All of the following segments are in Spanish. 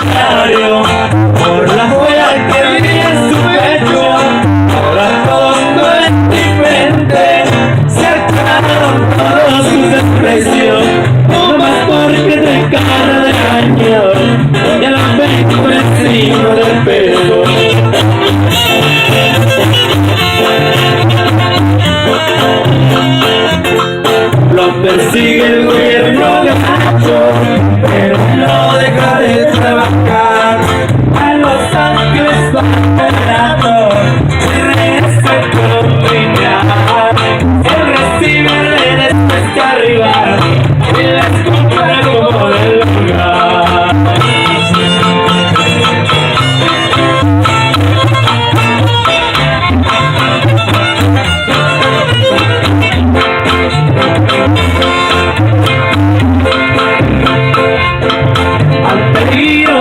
diario, por la huella que vi en su pecho. Ahora todo es diferente, se acabaron todos sus desprecios, no más porque te cara de cañón y a la vez por encima del peso. Lo persigue el gobierno gacho, pero no deja de trabajar. A Los Ángeles va esperando y regresa con brillar. Él recibe después que arriba y las compra como del lugar.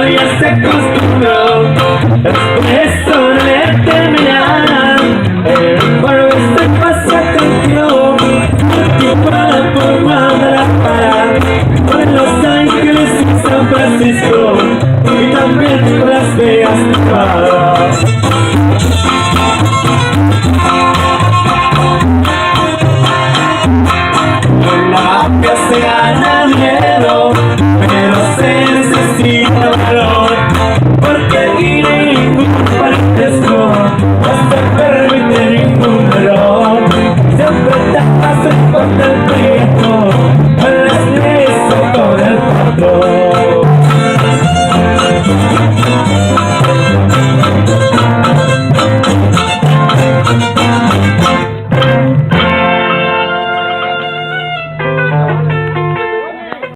Ya se acostumbró, después sobre terminar. El polvo se pasa tranquilo, ocupada por Guadalajara, por Los Ángeles y San Francisco.